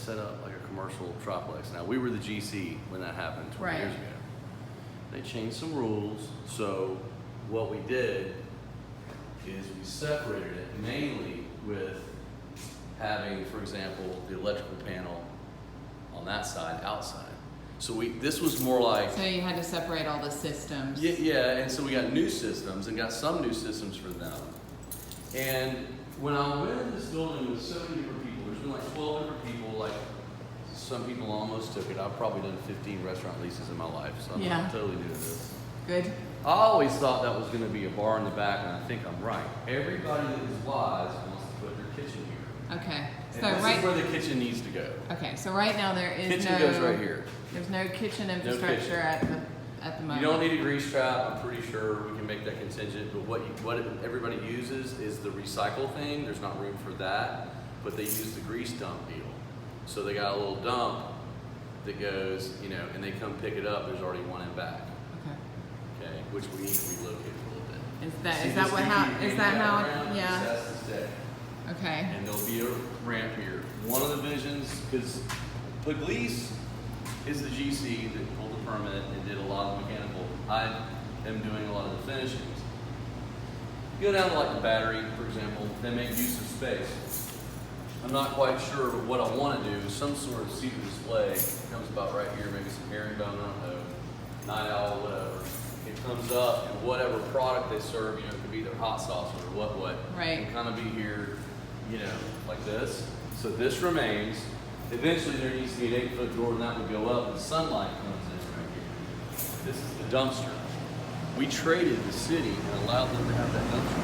set up like a commercial troplex. Now, we were the GC when that happened 20 years ago. They changed some rules, so what we did is we separated it mainly with having, for example, the electrical panel on that side outside. So this was more like... So you had to separate all the systems. Yeah, and so we got new systems and got some new systems for them. And when I went in this building with so many different people, there's been like 12 different people, like some people almost took it. I've probably done 15 restaurant leases in my life, so I'm not totally new to this. Good. I always thought that was gonna be a bar in the back, and I think I'm right. Everybody that is wise wants to put their kitchen here. Okay. And So this is where the kitchen needs to go. Okay, so right now there is Kitchen goes right here. There's no kitchen infrastructure at the moment. You don't need a grease trap. I'm pretty sure we can make that contingent. But what everybody uses is the recycle thing. There's not room for that, but they use the grease dump deal. So they got a little dump that goes, and they come pick it up. There's already one in back. Okay, which we need to relocate a little bit. Is that how? Yeah. That's the stay. Okay. And there'll be a ramp here. One of the visions, because Pugliese is the GC that pulled the permit and did a lot of the mechanical. I am doing a lot of the finishings. You go down to like the battery, for example, they make use of space. I'm not quite sure, but what I want to do is some sort of cedar display. It comes about right here, maybe some herringbone, I don't know, night owl, whatever. It comes up and whatever product they serve, it could be their hot sauce or what, right. Can kind of be here, like this. So this remains. Eventually there needs to be an 8-foot door and that would go up and sunlight comes in right here. This is the dumpster. We traded the city and allowed them to have that dumpster.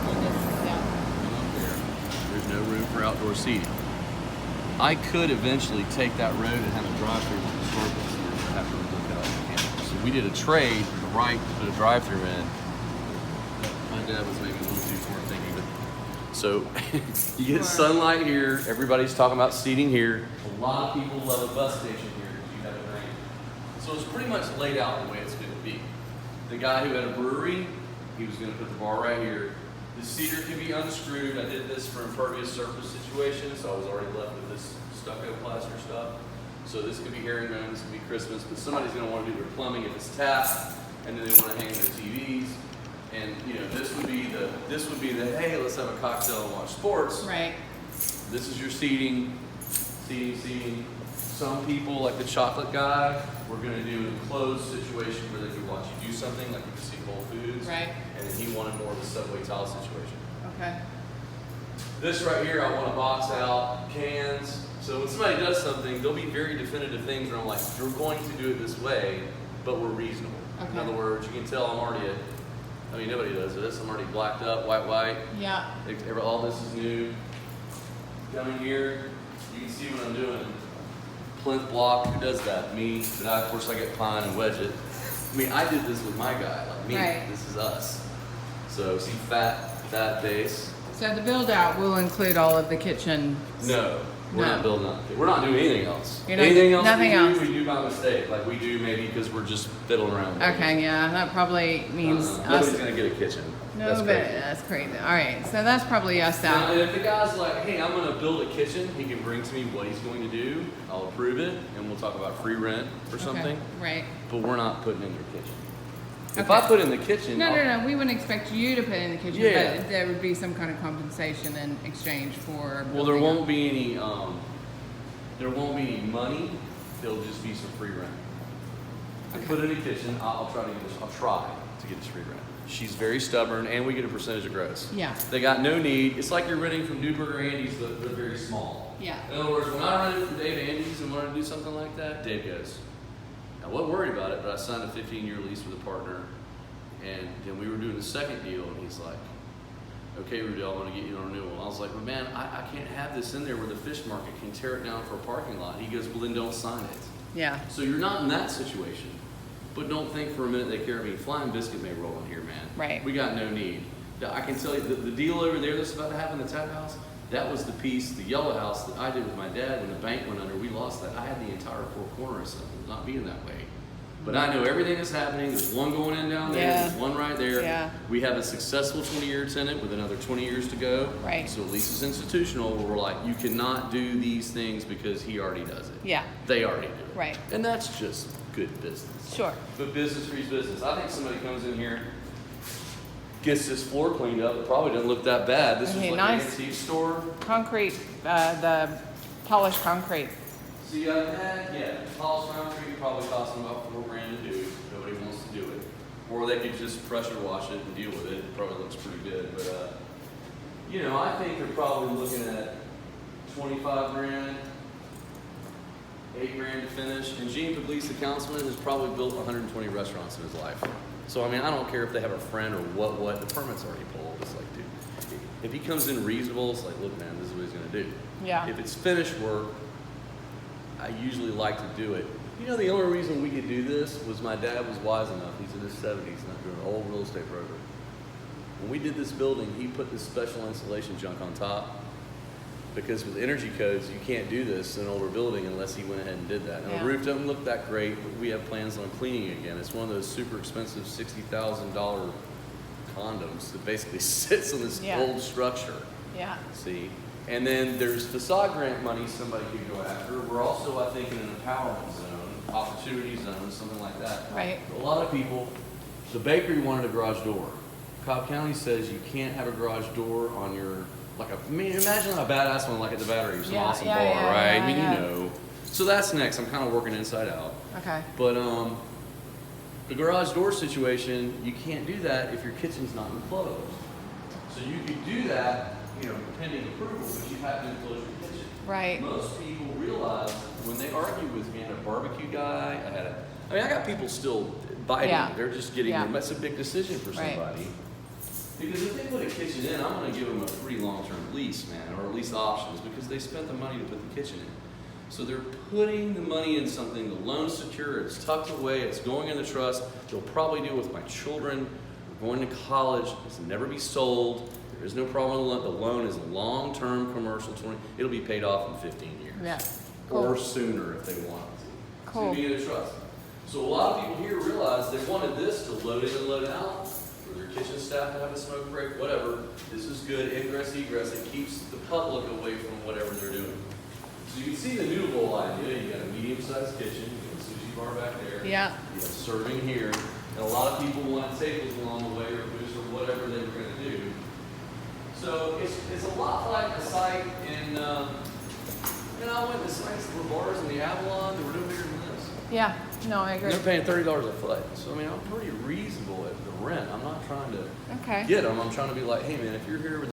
Come up there. There's no room for outdoor seating. I could eventually take that road and have a drive-through with the historical center, but I have to look at all the cameras. So we did a trade for the right to put a drive-through in. My dad was maybe a little too forward-thinking, but so you get sunlight here. Everybody's talking about seating here. A lot of people love a bus station here because you have it rain. So it's pretty much laid out the way it's going to be. The guy who had a brewery, he was going to put the bar right here. The cedar can be unscrewed. I did this for impervious surface situations, so I was already left with this stucco plaster stuff. So this could be herringbone, this could be Christmas, but somebody's going to want to do their plumbing if it's tapped, and then they want to hang their TVs. And this would be the hey, let's have a cocktail and watch sports. Right. This is your seating. Some people, like the chocolate guy, we're gonna do an enclosed situation where they could watch you do something, like you can see Whole Foods. Right. And then he wanted more of a Subway tile situation. Okay. This right here, I want to box out cans. So when somebody does something, there'll be very definitive things where I'm like, you're going to do it this way, but we're reasonable. Okay. In other words, you can tell I'm already nobody does this. I'm already blacked up, white. Yeah. All this is new. Coming here, you can see what I'm doing. Plinth block, who does that? Me. But of course I get pine and wedge it. I did this with my guy, like me. Right. This is us. So see fat base. So the build out will include all of the kitchen. No. We're not building up. We're not doing anything else. Nothing else. We do by mistake. Like we do maybe because we're just fiddling around. Okay, yeah, that probably means us. Nobody's gonna get a kitchen. That's crazy. All right, so that's probably us out. Now, if the guy's like, hey, I'm gonna build a kitchen, he can bring to me what he's going to do. I'll approve it, and we'll talk about free rent or something. Right. But we're not putting in your kitchen. If Okay. I put in the kitchen, No. We wouldn't expect you to put in the kitchen, Yeah. but there would be some kind of compensation in exchange for. Well, there building won't up. be any. There won't be any money. There'll just be some free rent. Okay. Put in a kitchen. I'll try to get this. I'll try to get this free rent. She's very stubborn, and we get a percentage of gross. Yeah. They got no need. It's like you're renting from Newburgh or Andy's, but they're very small. Yeah. In other words, when I rented from Dave Andy's and wanted to do something like that, Dave goes, I wasn't worried about it, but I signed a 15-year lease with a partner, and then we were doing the second deal, and he's like, okay, Rudy, I want to get you on a renewal. And I was like, well, man, I can't have this in there where the fish market can tear it down for a parking lot. He goes, well, then don't sign it. Yeah. So you're not in that situation. But don't think for a minute they care of me. Flying Biscuit may roll in here, man. Right. We got no need. I can tell you, the deal over there that's about to happen, the tap house, that was the piece, the yellow house that I did with my dad when the bank went under. We lost that. I had the entire four corners of it, not being that way. But I know everything that's happening. There's one going in down there. Yeah. There's one right there. Yeah. We have a successful 20-year tenant with another 20 years to go. Right. So at least it's institutional where we're like, you cannot do these things because he already does it. Yeah. They already do it. Right. And that's just good business. Sure. But business breeds business. I think somebody comes in here, gets this floor cleaned up. It probably doesn't look that bad. This Okay, is like nice. an antique store. Concrete, the polished concrete. See, polished concrete probably costing about $4,000 to do. Nobody wants to do it. Or they could just pressure wash it and deal with it. It probably looks pretty good. But, I think they're probably looking at $25,000, $8,000 to finish. And Gene Puglisi, the councilman, has probably built 120 restaurants in his life. So, I don't care if they have a friend or what, the permit's already pulled. It's like, dude, if he comes in reasonable, it's like, look, man, this is what he's going to do. Yeah. If it's finished work, I usually like to do it. The only reason we could do this was my dad was wise enough. He's in his 70s, not doing an old real estate broker. When we did this building, he put this special insulation junk on top because with energy codes, you can't do this in an older building unless he went ahead and did that. Now, Yeah. the roof doesn't look that great, but we have plans on cleaning again. It's one of those super expensive $60,000 condoms that basically sits on this Yeah. old structure. Yeah. See? And then there's facade grant money somebody could go after. We're also, I think, in an empowerment zone, opportunity zone, something like that. Right. A lot of people, the bakery wanted a garage door. Cobb County says you can't have a garage door on your, imagine a badass one like at the Battery, some Yeah, awesome yeah, bar, yeah, right? yeah. So that's next. I'm kind of working inside out. Okay. But the garage door situation, you can't do that if your kitchen's not enclosed. So you could do that, pending approval, but you have to enclose your kitchen. Right. Most people realize when they argue with me, I had a barbecue guy, I got people still biting. Yeah. They're just getting, Yeah. that's a big decision for Right. somebody. Because if they put a kitchen in, I'm going to give them a free long-term lease, man, or at least options, because they spent the money to put the kitchen in. So they're putting the money in something, the loan's secure, it's tucked away, it's going in the trust. They'll probably deal with my children. We're going to college. It's never be sold. There is no problem with the loan. The loan is long-term commercial. It'll be paid off in 15 years. Yeah. Or Cool. sooner if they want to. Cool. To be in a trust. So a lot of people here realize they wanted this to load in and load out, for their kitchen staff to have a smoke break, whatever. This is good, ingress, egress. It keeps the public away from whatever they're doing. So you can see the new bowl idea. You got a medium-sized kitchen, you got a sushi bar back there. Yeah. You have serving here. And a lot of people wanted tables along the way or booths or whatever they were going to do. So it's a lot like the site in, I went to sites that were bars in the Avalon that were no bigger than this. Yeah. No, I agree. They're paying $30 a foot. So, I'm pretty reasonable at the rent. I'm not trying to Okay. get them. I'm trying to be like, hey, man, if you're here with